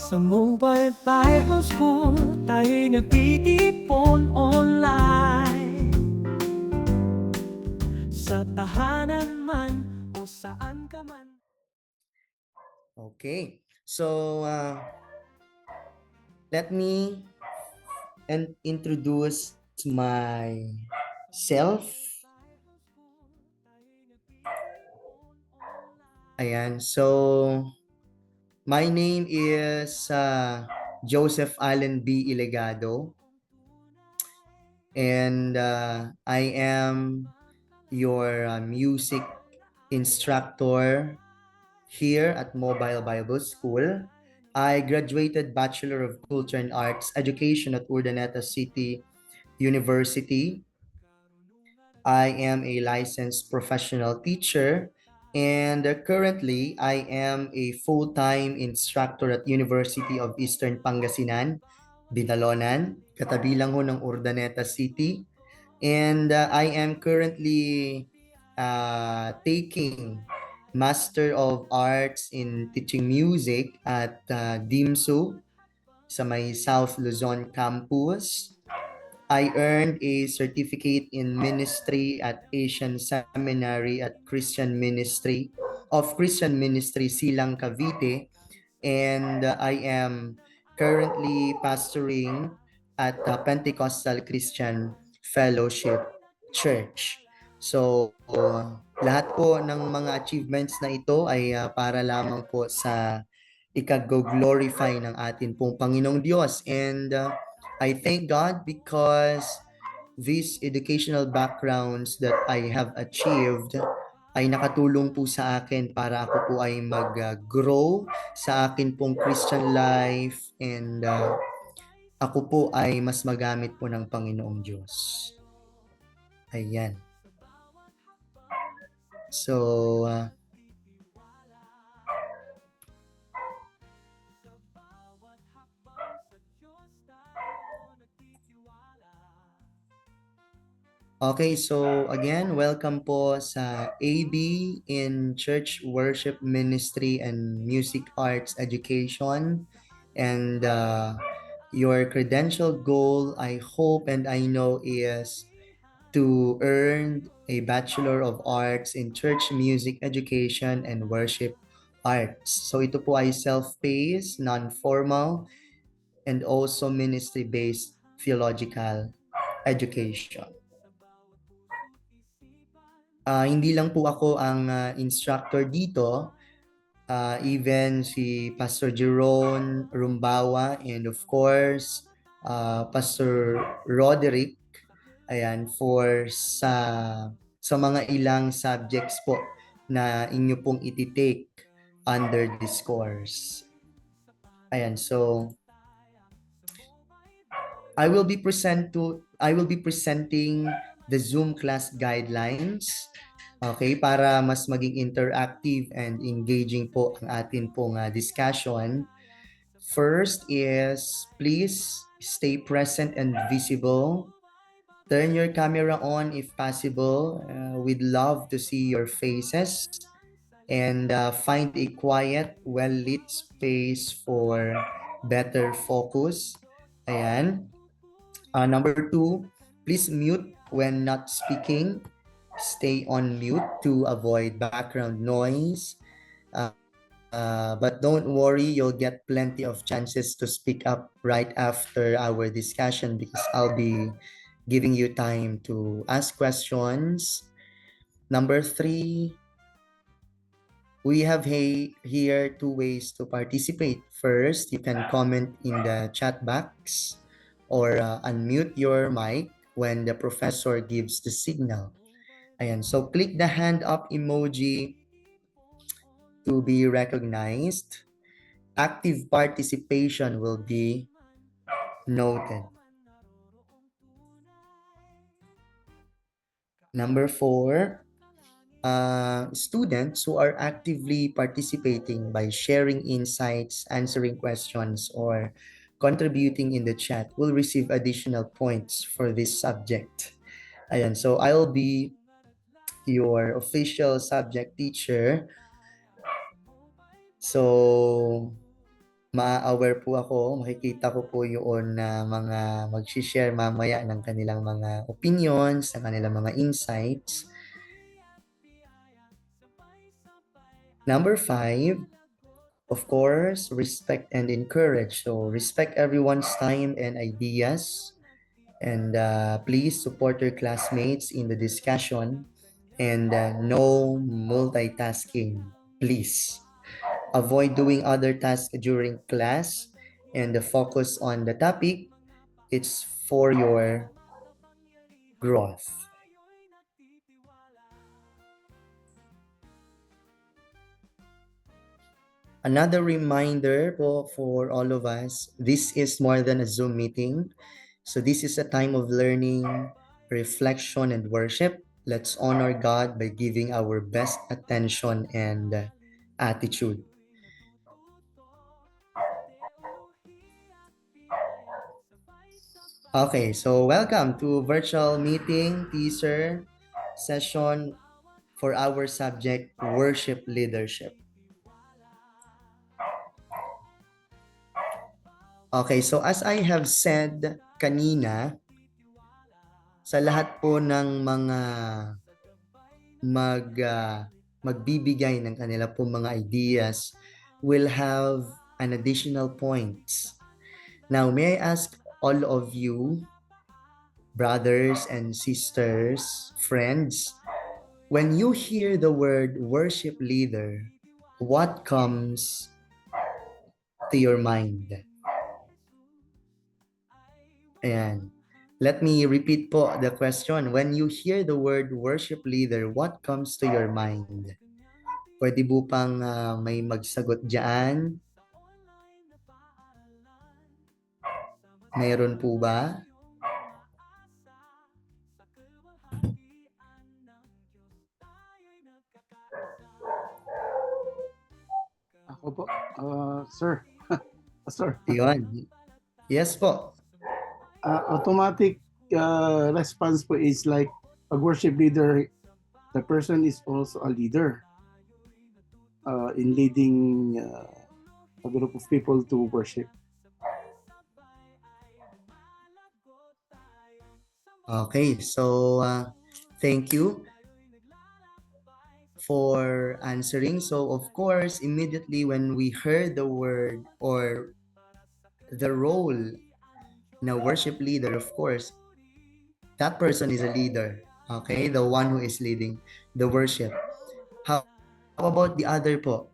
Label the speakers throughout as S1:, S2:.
S1: Sa mobile Bible School, tayo'y nagtitipon online. Sa tahanan man o saan ka man.
S2: Okay, so let me introduce myself. Ayan, so my name is Joseph Allen B. Ilegado, and I am your music instructor here at Mobile Bible School. I graduated Bachelor of Culture and Arts Education at Urdaneta City University. I am a licensed professional teacher, and currently I am a full-time instructor at University of Eastern Pangasinan, Binalonan, katabi lang ho ng Urdaneta City. And I am currently taking Master of Arts in Teaching Music at DIMSU sa may South Luzon campus. I earned a certificate in ministry at Asian Seminary at Christian Ministry Silang Cavite, and I am currently pastoring at Pentecostal Christian Fellowship Church. So, lahat po ng mga achievements na ito ay para lamang po sa ikag-glorify ng atin pong Panginoong Diyos. And I thank God because these educational backgrounds that I have achieved ay nakatulong po sa akin para ako po ay mag-grow sa akin pong Christian life, and ako po ay mas magamit po ng Panginoong Diyos. Ayan. So, okay, so again, welcome po sa AB in Church Worship Ministry and Music Arts Education. And your credential goal, I hope and I know, is to earn a Bachelor of Arts in Church Music Education and Worship Arts. So ito po ay self-paced, non-formal, and also ministry-based theological education. Hindi lang po ako ang instructor dito, even si Pastor Jerome Rumbawa, and of course Pastor Roderick, ayan, for sa mga ilang subjects po na inyo pong ititake under this course. Ayan, so I will be presenting the Zoom class guidelines. Okay, para mas maging interactive and engaging po ang atin pong discussion. First is, please stay present and visible. Turn your camera on if possible. We'd love to see your faces. And find a quiet, well-lit space for better focus. Ayan. Number 2, please mute when not speaking. Stay on mute to avoid background noise. But don't worry, you'll get plenty of chances to speak up right after our discussion, because I'll be giving you time to ask questions. Number 3, we have here 2 ways to participate. First, you can comment in the chat box or unmute your mic when the professor gives the signal. Ayan, so click the hand up emoji to be recognized. Active participation will be noted. Number 4, students who are actively participating by sharing insights, answering questions, or contributing in the chat will receive additional points for this subject. Ayan, so I'll be your official subject teacher. So ma-aware po ako, makikita ko po yun na mga mag-share mamaya ng kanilang mga opinions, ng kanilang mga insights. Number 5, of course, respect and encourage. So respect everyone's time and ideas. And please support your classmates in the discussion. And no multitasking, please. Avoid doing other tasks during class and focus on the topic. It's for your growth. Another reminder po for all of us, this is more than a Zoom meeting. So this is a time of learning, reflection, and worship. Let's honor God by giving our best attention and attitude. Okay, so welcome to virtual meeting teaser session for our subject, worship leadership. Okay, so as I have said kanina, sa lahat po ng mga magbibigay ng kanila po mga ideas will have an additional points. Now, may I ask all of you, brothers and sisters, friends, when you hear the word worship leader, what comes to your mind? Ayan. Let me repeat po the question. When you hear the word worship leader, what comes to your mind? Pwede po pang may magsagot dyan? Mayroon po ba?
S3: Ako po, sir. Sir.
S2: Yun. Yes po.
S3: Automatic response po is like a worship leader, the person is also a leader in leading a group of people to worship.
S2: Okay, so thank you for answering. So of course, immediately when we heard the word or the role na worship leader, of course, that person is a leader. Okay, the one who is leading the worship. How about the other po?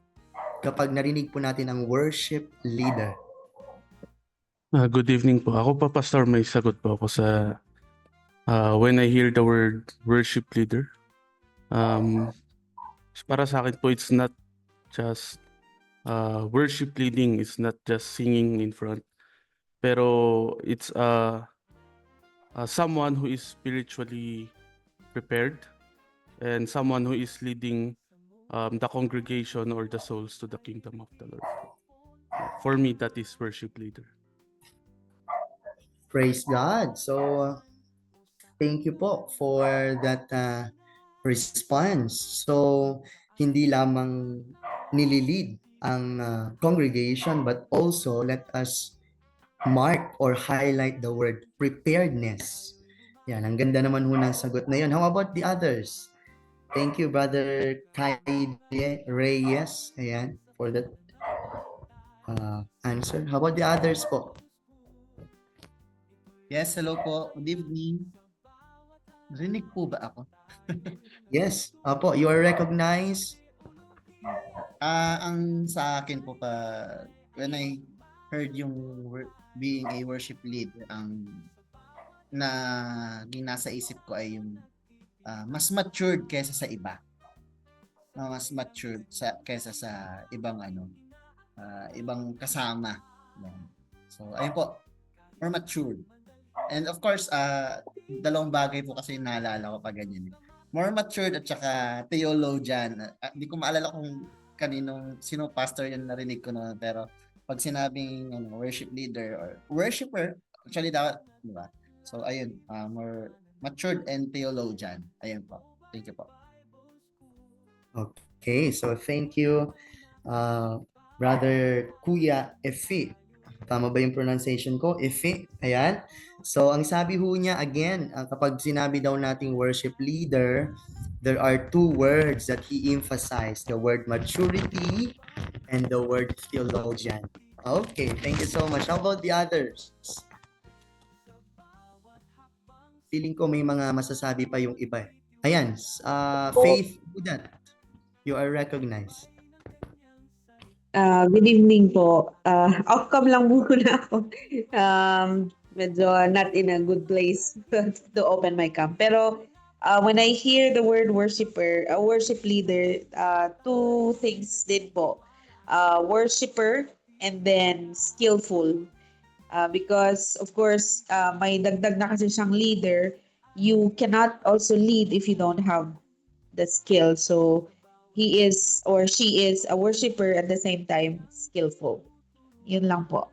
S2: Kapag narinig po natin ang worship leader.
S4: Good evening po. Ako pa, Pastor, may sagot po ako sa when I hear the word worship leader. Para sa akin po, it's not just worship leading, it's not just singing in front. Pero it's someone who is spiritually prepared and someone who is leading the congregation or the souls to the kingdom of the Lord. For me, that is worship leader.
S2: Praise God. So, thank you po for that response. So, hindi lamang nililid ang congregation, but also let us mark or highlight the word preparedness. Yan, ang ganda naman ho ng sagot na yun. How about the others? Thank you, Brother Kai Reyes. Ayan, for that answer. How about the others po?
S5: Yes, hello po. Good evening. Rinig po ba ako?
S2: Yes, apo, you are recognized.
S5: Ang sa akin po when I heard yung being a worship leader, ang nasa isip ko ay yung mas matured kaysa sa iba. Mas matured kaysa sa ibang ibang kasama. So, ayun po. More matured. And of course, dalawang bagay po kasi naalala ko pag ganyan. More matured at saka theologian. Hindi ko maalala kung sino pastor yung narinig ko noon, pero pag sinabing worship leader or worshiper, actually dapat, di ba? So ayun, more matured and theologian. Ayun po. Thank you po.
S2: Okay, so thank you, Brother Kuya Efi. Tama ba yung pronunciation ko? Efi. Ayan. So, ang sabi ho niya, again, kapag sinabi daw nating worship leader, there are two words that he emphasized, the word maturity and the word theologian. Okay, thank you so much. How about the others? Feeling ko may mga masasabi pa yung iba. Ayan, Faith Budat, you are recognized.
S6: Good evening po. Outcome lang muna ako. Medyo not in a good place to open my cam. Pero when I hear the word worshiper, a worship leader, two things din po. Worshiper and then skillful. Because of course, may dagdag na kasi siyang leader. You cannot also lead if you don't have the skill. So he is or she is a worshiper at the same time skillful. Yun lang po.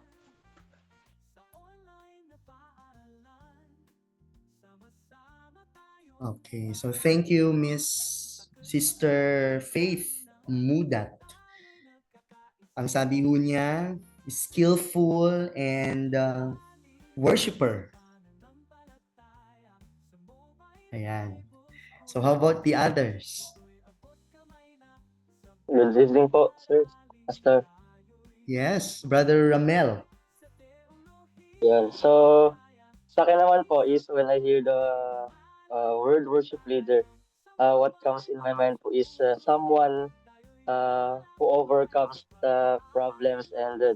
S2: Okay, so thank you, Miss Sister Faith Mudat. Ang sabi ho niya, skillful and worshiper. Ayan. So how about the others?
S7: Good evening po, sir. Pastor.
S2: Yes, Brother Ramel.
S7: Yan. So, sa akin naman po is when I hear the word worship leader, what comes in my mind po is someone who overcomes the problems and the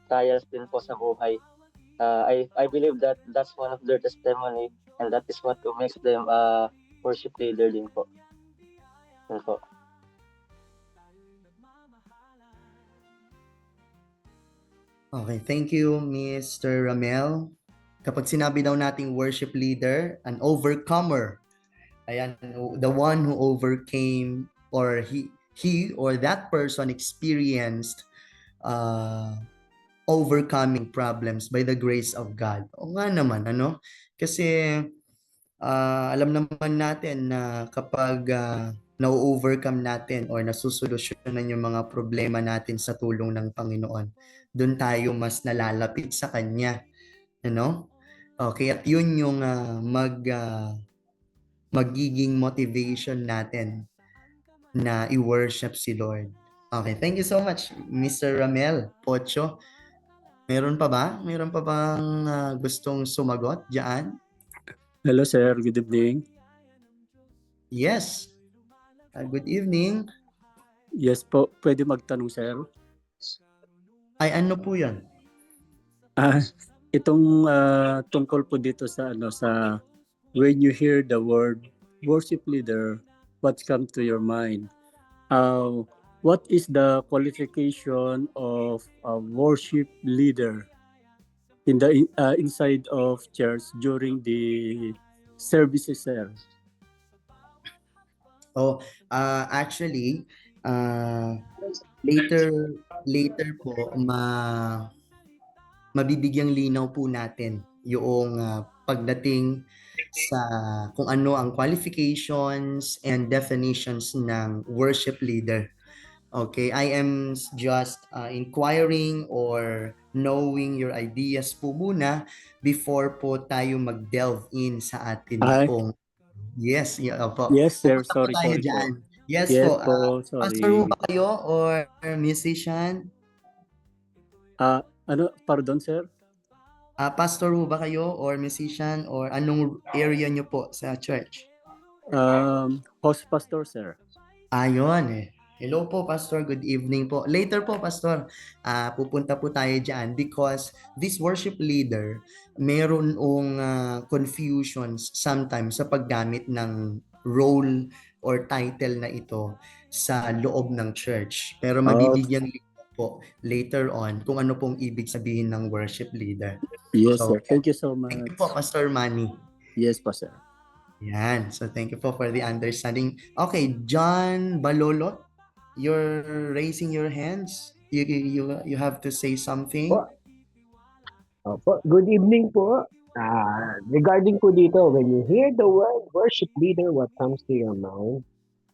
S7: trials din po sa buhay. I believe that that's one of their testimony and that is what makes them worship leader din po. Yan po.
S2: Okay, thank you, Mr. Ramel. Kapag sinabi daw nating worship leader, an overcomer, ayan, the one who overcame or he or that person experienced overcoming problems by the grace of God. O nga naman, ano? Kasi alam naman natin na kapag na-overcome natin or nasusolusyonan yung mga problema natin sa tulong ng Panginoon, doon tayo mas nalalapit sa Kanya. Ano? Okay, at yun yung magiging motivation natin na i-worship si Lord. Okay, thank you so much, Mr. Ramel Pocho. Meron pa ba? Meron pa bang gustong sumagot diyan?
S8: Hello sir, good evening.
S2: Yes. Good evening.
S8: Yes po, pwede magtanong sir.
S2: Ay, ano po yan?
S8: Itong tungkol po dito sa sa when you hear the word worship leader, what comes to your mind? What is the qualification of a worship leader in the inside of church during the services, sir?
S2: Oh, actually, later po mabibigyang linaw po natin yung pagdating sa kung ano ang qualifications and definitions ng worship leader. Okay, I am just inquiring or knowing your ideas po muna before po tayo mag-delve in sa atin pong yes, po.
S8: Yes, sir.
S2: Pupunta po
S8: Sorry
S2: tayo
S8: po.
S2: dyan. Yes,
S8: Yes
S2: po.
S8: po, sorry.
S2: Pastor mo ba kayo or musician?
S8: Pardon, sir?
S2: Pastor mo ba kayo or musician or anong area nyo po sa church?
S8: Host pastor, sir.
S2: Ayun eh. Hello po, Pastor. Good evening po. Later po, Pastor, pupunta po tayo dyan because this worship leader, meron confusions sometimes sa paggamit ng role or title na ito sa loob ng church. Pero mabibigyan po later on kung ano pong ibig sabihin ng worship leader.
S8: Yes,
S2: So,
S8: sir. Thank you so much.
S2: Thank you po, Pastor Manny.
S8: Yes po, sir.
S2: Yan. So, thank you po for the understanding. Okay, John Balolot, you're raising your hands. You have to say something.
S9: Opo, good evening po. Regarding po dito, when you hear the word worship leader, what comes to your mind?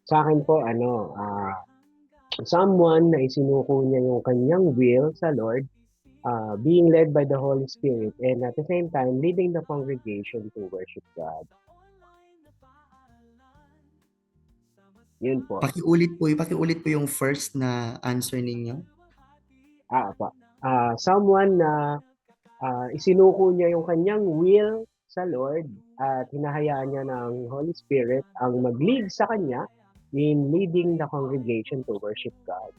S9: Sa akin po, someone na isinuko niya yung kanyang will sa Lord, being led by the Holy Spirit, and at the same time, leading the congregation to worship God. Yun po.
S2: Pakiulit po yung first na answer ninyo.
S9: Po. Someone na isinuko niya yung kanyang will sa Lord at hinahayaan niya ng Holy Spirit ang mag-lead sa kanya in leading the congregation to worship God.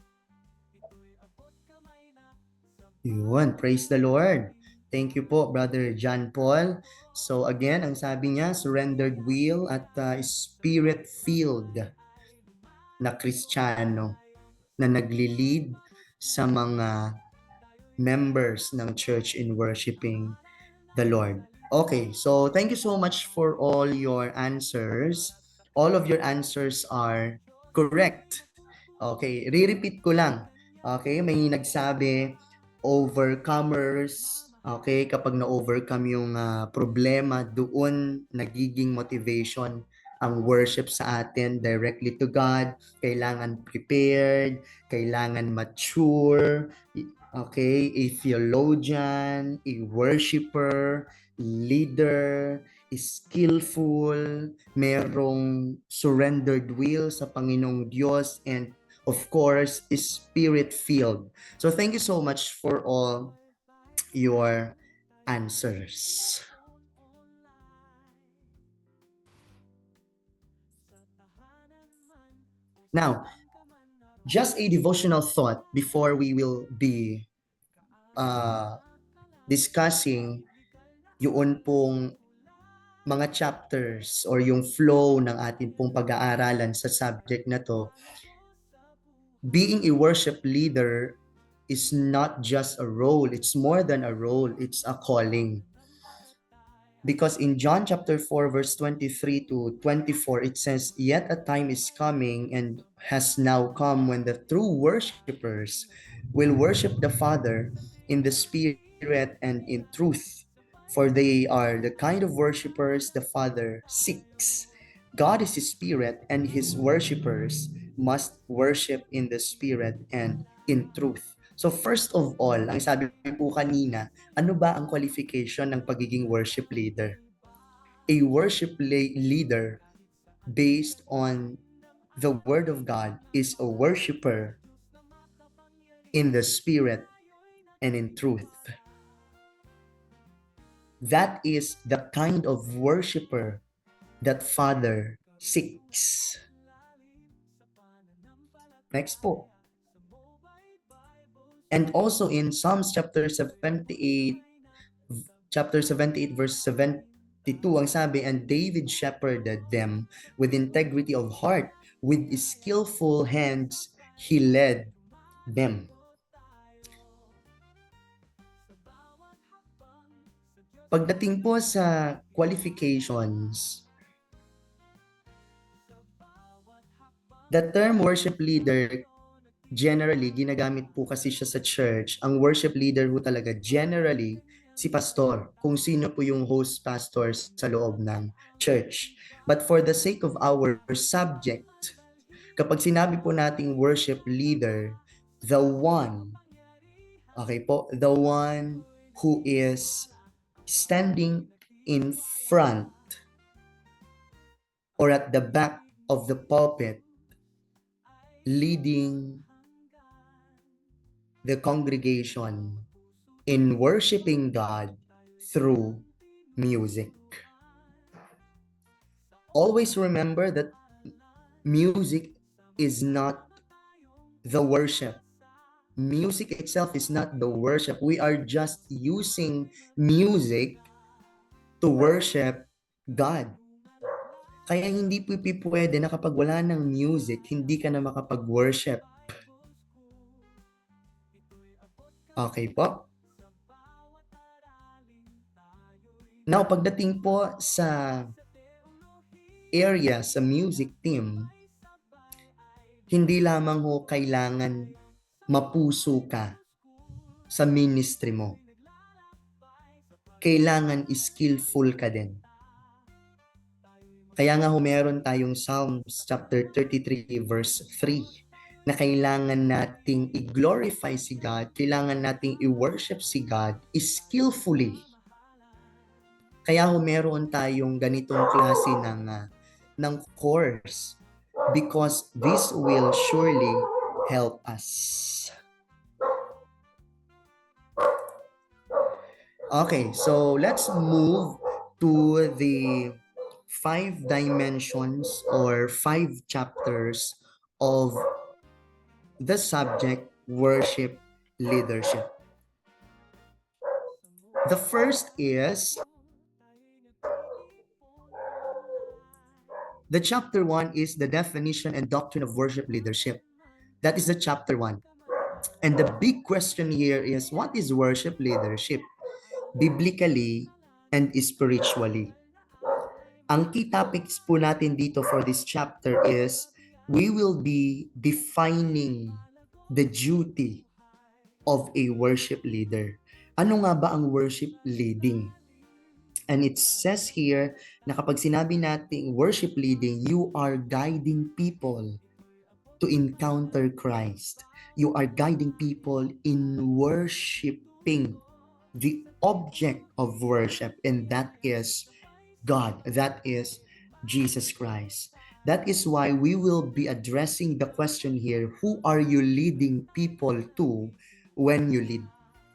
S2: Yun, praise the Lord. Thank you po, Brother John Paul. So again, ang sabi niya, surrendered will at spirit-filled na Kristiyano na nagli-lead sa mga members ng church in worshiping the Lord. Okay, so thank you so much for all your answers. All of your answers are correct. Okay, re-repeat ko lang. Okay, may nagsabi, overcomers. Okay, kapag na-overcome yung problema, doon nagiging motivation ang worship sa atin directly to God. Kailangan prepared, kailangan mature, okay, a theologian, a worshiper, leader, skillful, merong surrendered will sa Panginoong Diyos, and of course, spirit-filled. So thank you so much for all your answers. Now, just a devotional thought before we will be discussing yung pong mga chapters or yung flow ng ating pong pag-aaralan sa subject na to. Being a worship leader is not just a role, it's more than a role, it's a calling. Because in John chapter 4 verse 23 to 24, it says, "Yet a time is coming and has now come when the true worshipers will worship the Father in the Spirit and in truth. For they are the kind of worshipers the Father seeks. God is a Spirit, and His worshipers must worship in the Spirit and in truth." So first of all, ang sabi po kanina, ano ba ang qualification ng pagiging worship leader? A worship leader based on the Word of God is a worshiper in the Spirit and in truth. That is the kind of worshiper that Father seeks. Next po. And also in Psalms chapter 78 verse 72, ang sabi, "And David shepherded them with integrity of heart, with skillful hands he led them." Pagdating po sa qualifications, the term worship leader, generally, ginagamit po kasi siya sa church. Ang worship leader po talaga, generally, si pastor. Kung sino po yung host pastors sa loob ng church. But for the sake of our subject, kapag sinabi po nating worship leader, the one who is standing in front or at the back of the pulpit, leading the congregation in worshiping God through music. Always remember that music is not the worship. Music itself is not the worship. We are just using music to worship God. Kaya hindi po pwede na kapag wala ng music, hindi ka na makapag-worship. Okay po? Now, pagdating po sa area sa music team, hindi lamang ho kailangan mapuso ka sa ministry mo. Kailangan skillful ka din. Kaya nga meron tayong Psalms chapter 33 verse 3 na kailangan nating i-glorify si God, kailangan nating i-worship si God skillfully. Kaya meron tayong ganitong klase ng course because this will surely help us. Okay, so let's move to the 5 dimensions or 5 chapters of the subject worship leadership. The first is the chapter 1 is the definition and doctrine of worship leadership. That is the chapter 1. And the big question here is, what is worship leadership? Biblically and spiritually. Ang key topics po natin dito for this chapter is, we will be defining the duty of a worship leader. Ano nga ba ang worship leading? And it says here na kapag sinabi natin worship leading, you are guiding people to encounter Christ. You are guiding people in worshiping the object of worship, and that is God. That is Jesus Christ. That is why we will be addressing the question here, who are you leading people to when you lead?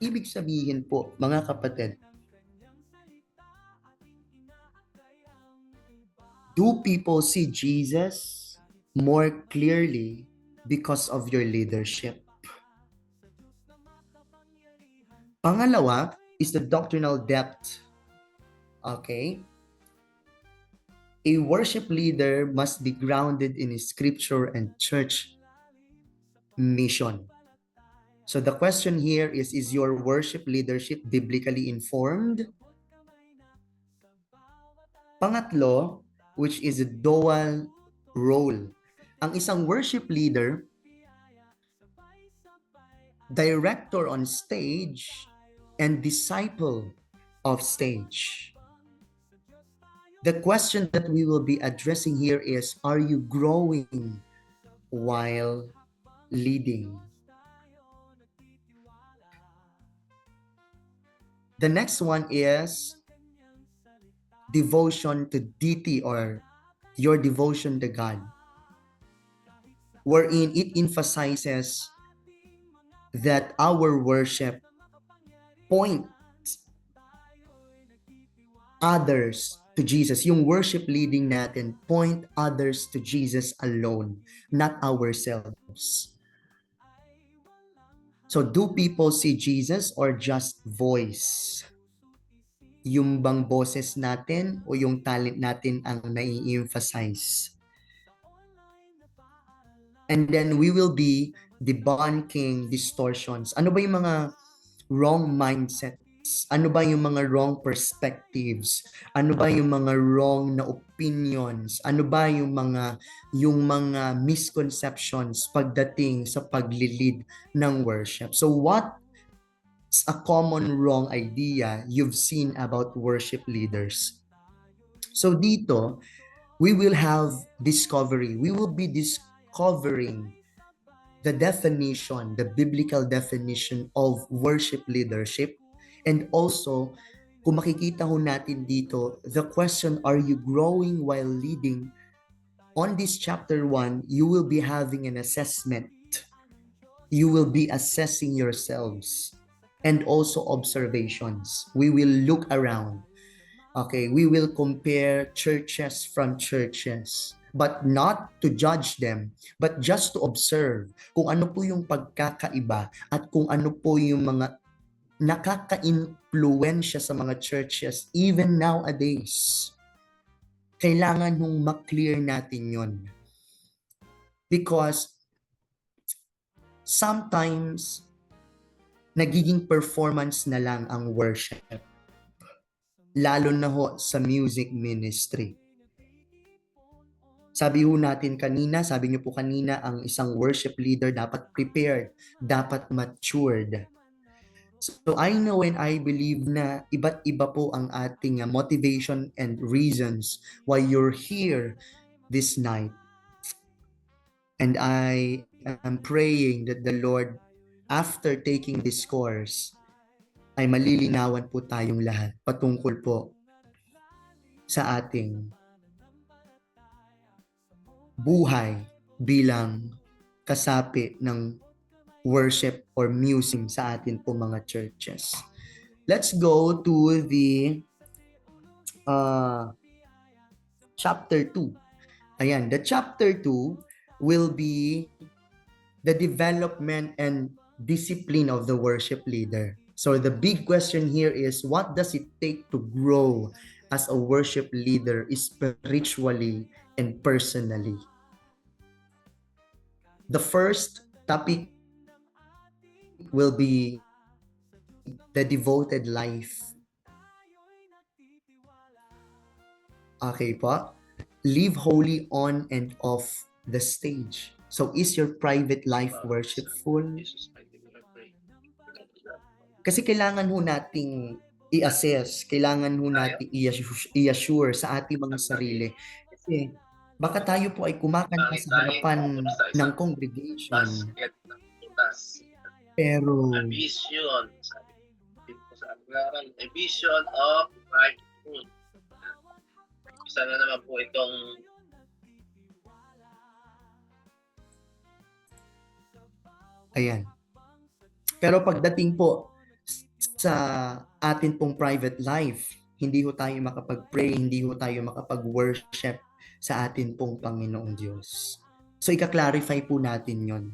S2: Ibig sabihin po, mga kapatid, do people see Jesus more clearly because of your leadership? Pangalawa is the doctrinal depth. Okay? A worship leader must be grounded in scripture and church mission. So the question here is your worship leadership biblically informed? Pangatlo, which is a dual role. Ang isang worship leader, director on stage, and disciple of stage. The question that we will be addressing here is, are you growing while leading? The next one is devotion to deity, or your devotion to God, wherein it emphasizes that our worship points others to Jesus. Yung worship leading natin, point others to Jesus alone, not ourselves. So do people see Jesus or just voice? Yung bang boses natin o yung talent natin ang nai-emphasize? And then we will be debunking distortions. Ano ba yung mga wrong mindsets? Ano ba yung mga wrong perspectives? Ano ba yung mga wrong na opinions? Ano ba yung mga misconceptions pagdating sa paglilid ng worship? So what a common wrong idea you've seen about worship leaders? So dito, we will have discovery. We will be discovering the definition, the biblical definition of worship leadership. And also, kung makikita ho natin dito, the question, are you growing while leading? On this chapter 1, you will be having an assessment. You will be assessing yourselves. And also observations. We will look around. Okay, we will compare churches from churches, but not to judge them, but just to observe kung ano po yung pagkakaiba at kung ano po yung mga nakaka-influensya sa mga churches even nowadays. Kailangan nung ma-clear natin yun. Because sometimes nagiging performance na lang ang worship. Lalo na ho sa music ministry. Sabi niyo po kanina, ang isang worship leader dapat prepared, dapat matured. So I know and I believe na iba't iba po ang ating motivation and reasons why you're here this night. And I I'm praying that the Lord, after taking this course, ay malilinawan po tayong lahat patungkol po sa ating buhay bilang kasapi ng worship or music sa atin po mga churches. Let's go to the chapter 2. Ayan, the chapter 2 will be the development and discipline of the worship leader. So the big question here is, what does it take to grow as a worship leader spiritually and personally? The first topic will be the devoted life. Okay po? Live holy on and off the stage. So is your private life worshipful? Kasi kailangan ho nating i-assess, kailangan ho nating i-assure sa ating mga sarili. Kasi baka tayo po ay kumakanta sa harapan ng congregation. Pero
S10: Vision, sabi ko sa Aguilaran, a vision of righthood. Isa na naman po itong
S2: ayan. Pero pagdating po sa atin pong private life, hindi ho tayo makapag-pray, hindi ho tayo makapag-worship sa atin pong Panginoong Diyos. So, ika-clarify po natin yon.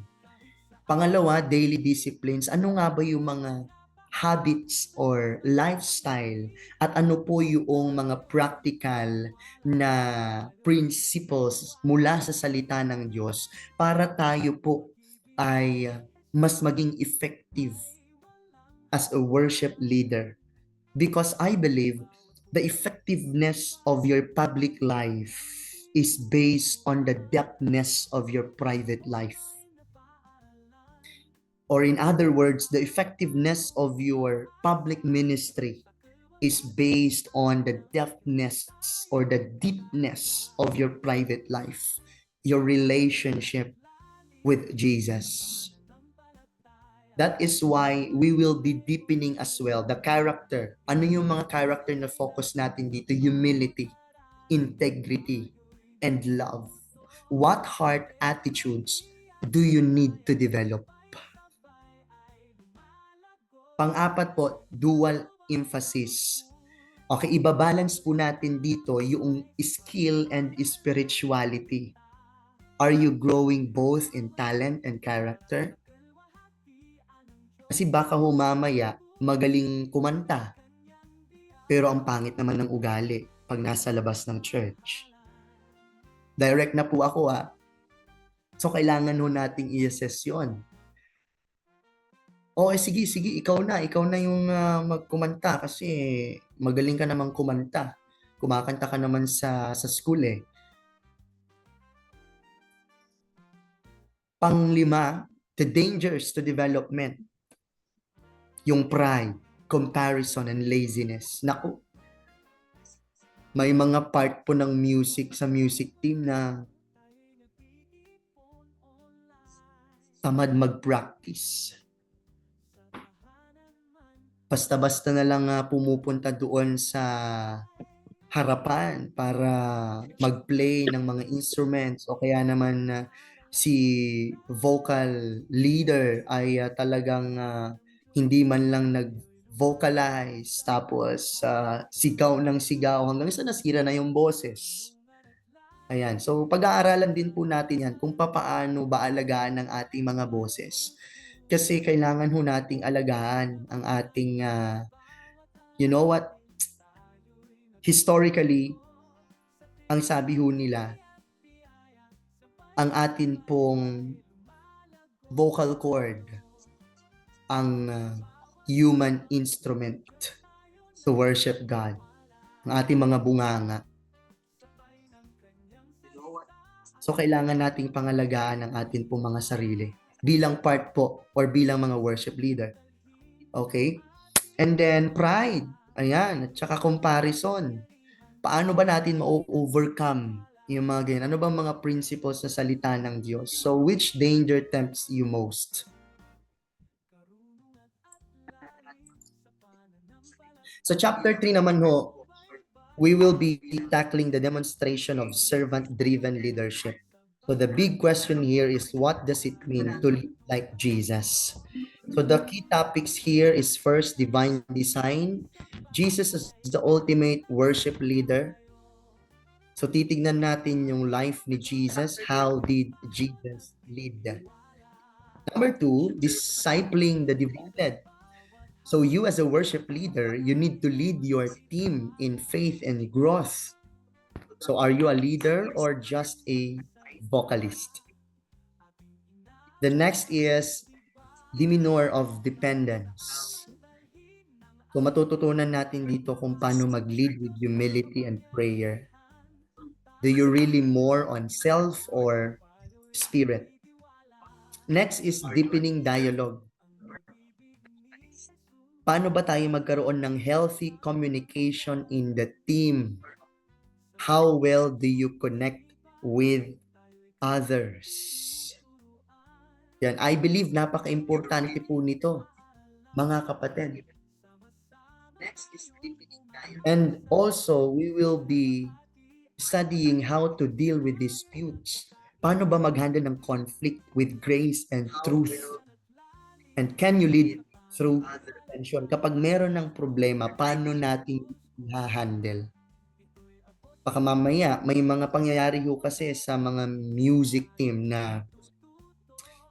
S2: Pangalawa, daily disciplines. Ano nga ba yung mga habits or lifestyle at ano po yung mga practical na principles mula sa salita ng Diyos para tayo po ay mas maging effective as a worship leader. Because I believe the effectiveness of your public life is based on the depthness of your private life. Or in other words, the effectiveness of your public ministry is based on the depthness or the deepness of your private life, your relationship with Jesus. That is why we will be deepening as well the character. Ano yung mga character na focus natin dito? Humility, integrity, and love. What heart attitudes do you need to develop? Pang-apat po, dual emphasis. Okay, ibabalance po natin dito yung skill and spirituality. Are you growing both in talent and character? Kasi baka mamaya magaling kumanta, pero ang pangit naman ng ugali pag nasa labas ng church. Direct na po ako So kailangan ho nating i-assess yun. Sige, ikaw na yung magkumanta kasi magaling ka namang kumanta. Kumakanta ka naman sa school eh. Panglima, the dangers to development. Yung pride, comparison, and laziness. Naku, may mga part po ng music sa music team na tamad mag-practice. Basta-basta na lang pumupunta doon sa harapan para mag-play ng mga instruments o kaya naman si vocal leader ay talagang hindi man lang nag-vocalize tapos sigaw ng sigaw hanggang sa nasira na yung boses. Ayan, so pag-aaralan din po natin yan kung papaano ba alagaan ng ating mga boses. Kasi kailangan ho nating alagaan ang ating, you know what? Historically, ang sabi ho nila, ang atin pong vocal cord, ang human instrument to worship God. Ang ating mga bunganga. So kailangan nating pangalagaan ang atin pong mga sarili bilang part po or bilang mga worship leader. Okay? And then pride. Ayan. At saka comparison. Paano ba natin ma-overcome Yung mga ganyan. Ano bang mga principles na salita ng Diyos? So, which danger tempts you most? Sa chapter 3 naman ho, we will be tackling the demonstration of servant-driven leadership. So the big question here is, what does it mean to lead like Jesus? So the key topics here is first, divine design. Jesus is the ultimate worship leader. So titignan natin yung life ni Jesus. How did Jesus lead them? Number 2, discipling the devoted. So you as a worship leader, you need to lead your team in faith and growth. So are you a leader or just a vocalist? The next is demeanor of dependence. So matututunan natin dito kung paano mag-lead with humility and prayer. Do you really more on self or spirit? Next is deepening dialogue. Paano ba tayo magkaroon ng healthy communication in the team? How well do you connect with others? Yan, I believe napaka-importante po nito, mga kapatid. And also, we will be studying how to deal with disputes. Paano ba mag-handle ng conflict with grace and truth? And can you lead through tension? Kapag meron ng problema, paano natin i-handle? Baka mamaya, may mga pangyayari ho kasi sa mga music team na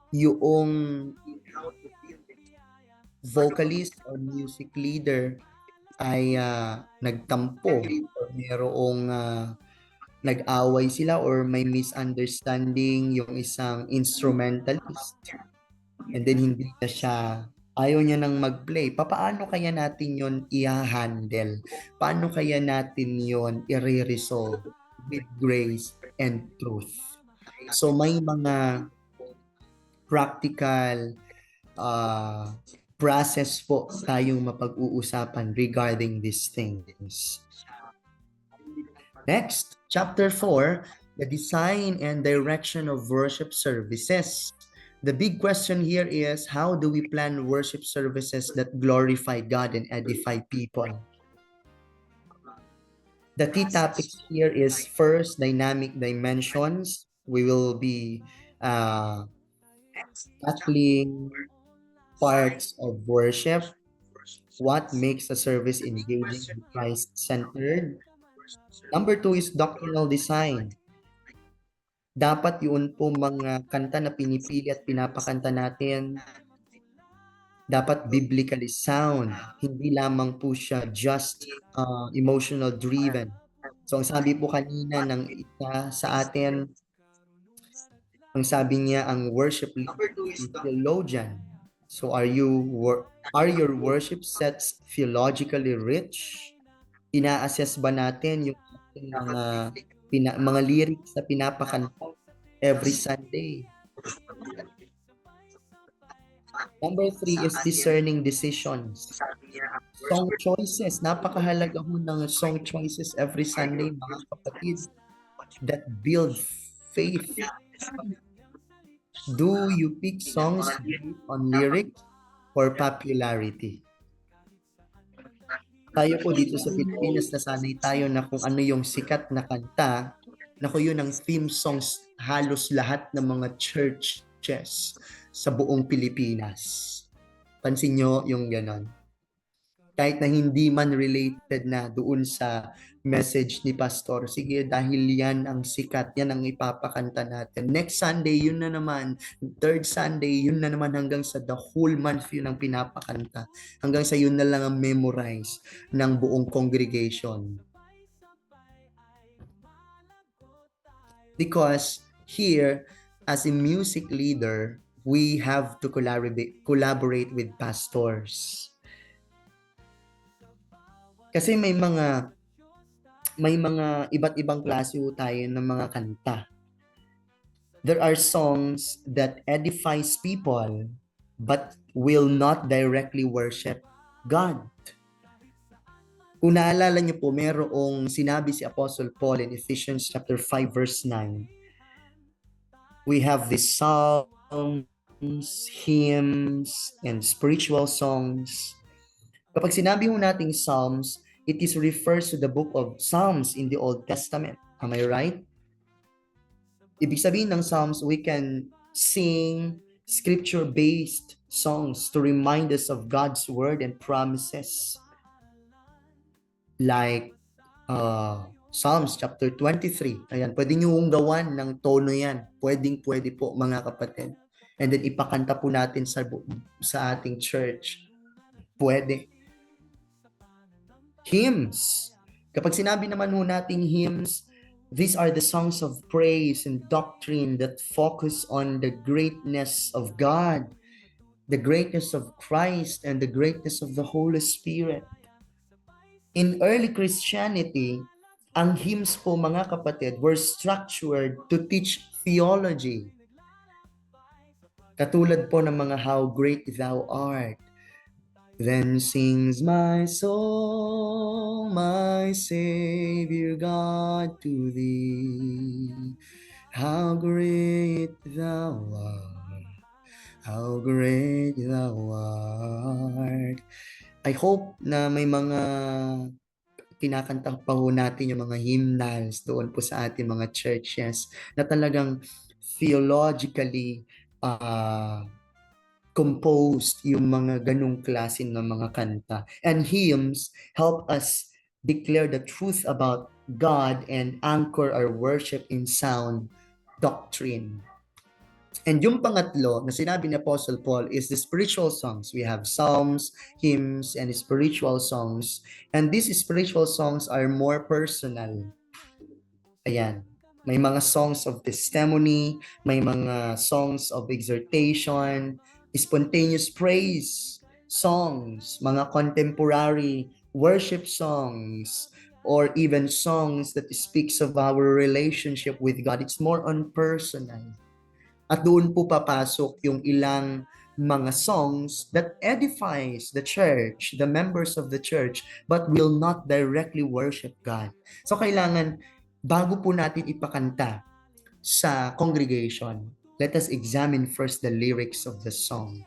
S2: yung vocalist or music leader ay nagtampo or merong nag-away sila or may misunderstanding yung isang instrumentalist, and then hindi na siya, ayaw niya nang mag-play. Paano kaya natin yon i-handle? Paano kaya natin yon i-resolve with grace and truth? So may mga practical process po tayong mapag-uusapan regarding these things. Next, chapter 4, the design and direction of worship services. The big question here is, how do we plan worship services that glorify God and edify people? The key topics here is first, dynamic dimensions. We will be tackling parts of worship. What makes a service engaging and Christ-centered? Number 2 is doctrinal design. Dapat yun po mga kanta na pinipili at pinapakanta natin, dapat biblically sound. Hindi lamang po siya just emotional driven. So ang sabi po kanina ng isa sa atin, ang sabi niya, ang worship leader is theologian. So are your worship sets theologically rich? Ina-assess ba natin yung mga lyrics na pinapakanta every Sunday? Number 3 is discerning decisions. Song choices. Napakahalaga ho ng song choices every Sunday, mga kapatid, that build faith. Do you pick songs on lyrics or popularity? Tayo po dito sa Pilipinas, nasanay tayo na kung ano yung sikat na kanta, naku yun ang theme songs halos lahat ng mga churches sa buong Pilipinas. Pansin nyo yung ganon. Kahit na hindi man related na doon sa message ni Pastor, sige, dahil yan ang sikat, yan ang ipapakanta natin. Next Sunday, yun na naman. Third Sunday, yun na naman, hanggang sa the whole month yun ang pinapakanta. Hanggang sa yun na lang ang memorize ng buong congregation. Because here, as a music leader, we have to collaborate with pastors. Kasi may mga iba't ibang klase tayo ng mga kanta. There are songs that edifies people but will not directly worship God. Kung naalala niyo po, merong sinabi si Apostle Paul in Ephesians chapter 5 verse 9. We have these psalms, hymns, and spiritual songs. Kapag sinabi mo nating psalms, it is refers to the book of Psalms in the Old Testament. Am I right? Ibig sabihin ng psalms, we can sing scripture-based songs to remind us of God's word and promises. Like Psalms chapter 23. Ayan, pwede nyo gawan ng tono yan. Pwede po mga kapatid. And then ipakanta po natin sa ating church. Pwede. Hymns. Kapag sinabi naman ho nating hymns, these are the songs of praise and doctrine that focus on the greatness of God, the greatness of Christ, and the greatness of the Holy Spirit. In early Christianity, ang hymns po mga kapatid were structured to teach theology. Katulad po ng mga How Great Thou Art. Then sings my soul, my Savior God to thee. How great thou art, how great thou art. I hope na may mga kinakanta pa ho natin yung mga hymnals doon po sa ating mga churches na talagang theologically composed yung mga ganong klase ng mga kanta. And hymns help us declare the truth about God and anchor our worship in sound doctrine. And yung pangatlo na sinabi ni Apostle Paul is the spiritual songs. We have psalms, hymns, and spiritual songs. And these spiritual songs are more personal. Ayan. May mga songs of testimony, may mga songs of exhortation, spontaneous praise songs, mga contemporary worship songs, or even songs that speaks of our relationship with God. It's more on personal. At doon po papasok yung ilang mga songs that edifies the church, the members of the church, but will not directly worship God. So kailangan, bago po natin ipakanta sa congregation, let us examine first the lyrics of the song.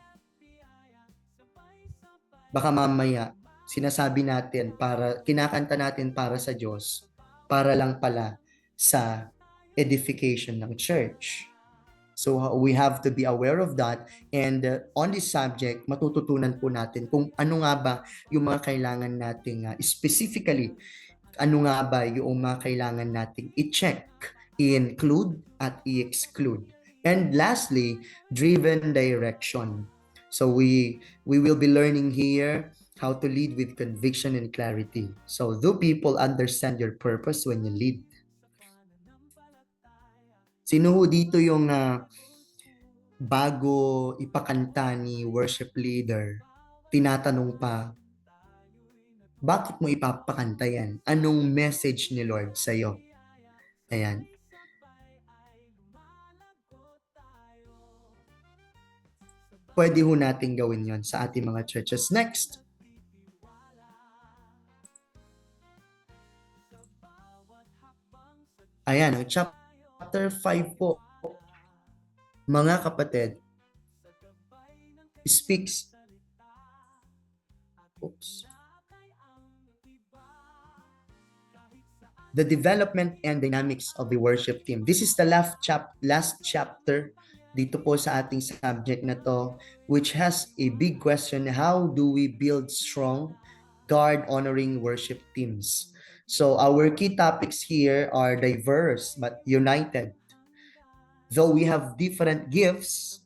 S2: Baka mamaya, sinasabi natin kinakanta natin para sa Diyos, para lang pala sa edification ng church. So we have to be aware of that, and on this subject, matututunan po natin kung ano nga ba yung mga kailangan nating specifically, ano nga ba yung mga kailangan nating i-check, i-include at i-exclude. And lastly, driven direction. So we will be learning here how to lead with conviction and clarity. So do people understand your purpose when you lead? Sino ho dito yung bago ipakanta ni worship leader, tinatanong pa, bakit mo ipapakanta yan? Anong message ni Lord sa'yo? Ayan. Pwede ho natin gawin yon sa ating mga churches. Next. Ayan, ang chapter 5 po, mga kapatid, speaks the development and dynamics of the worship team. This is the last chapter dito po sa ating subject na to, which has a big question: how do we build strong, God-honoring worship teams? So our key topics here are diverse but united. Though we have different gifts,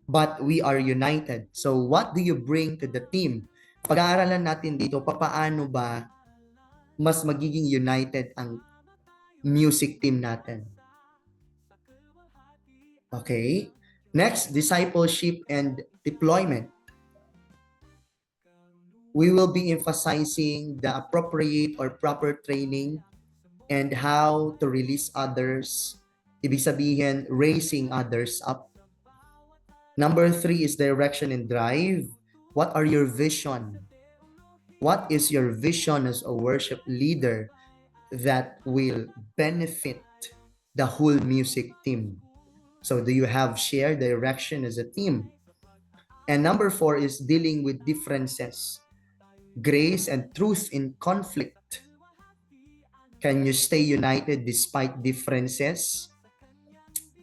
S2: but we are united. So what do you bring to the team? Pag-aaralan natin dito, paano ba mas magiging united ang music team natin? Okay. Next, discipleship and deployment. We will be emphasizing the appropriate or proper training and how to release others. Ibig sabihin, raising others up. Number 3 is direction and drive. What are your vision? What is your vision as a worship leader that will benefit the whole music team? So do you have shared direction as a team? And number 4 is dealing with differences, grace and truth in conflict. Can you stay united despite differences?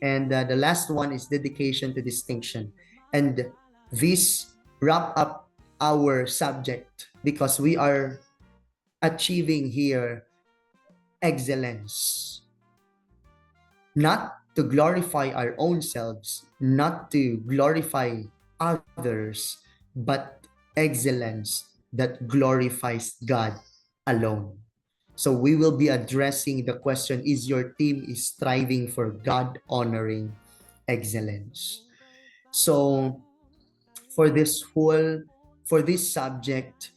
S2: And the last one is dedication to distinction. And this wrap up our subject because we are achieving here excellence. Not to glorify our own selves, not to glorify others, but excellence that glorifies God alone. So we will be addressing the question, is your team is striving for God-honoring excellence? So for this subject,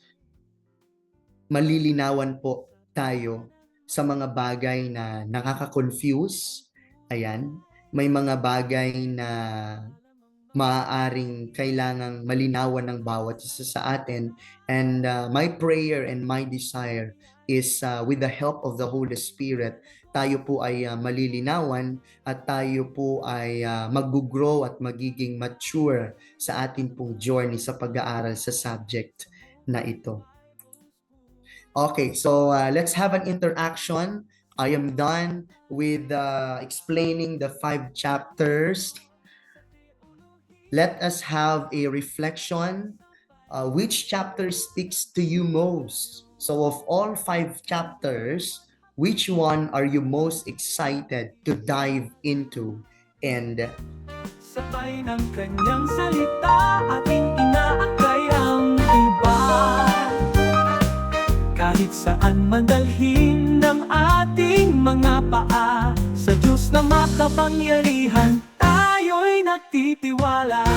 S2: malilinawan po tayo sa mga bagay na nakaka-confuse. Ayan, may mga bagay na maaaring kailangang malinawan ng bawat isa sa atin. And my prayer and my desire is with the help of the Holy Spirit, tayo po ay malilinawan at tayo po ay mag-grow at magiging mature sa atin pong journey sa pag-aaral sa subject na ito. Okay, so let's have an interaction. I am done with explaining the 5 chapters. Let us have a reflection. Which chapter speaks to you most? So of all 5 chapters, which one are you most excited to dive into? And
S1: Sabay ng kanyang salita, ating inaakay ang iba. Kahit saan man dalhin ng ating mga paa, sa Diyos na makapangyarihan, tayo'y nagtitiwala.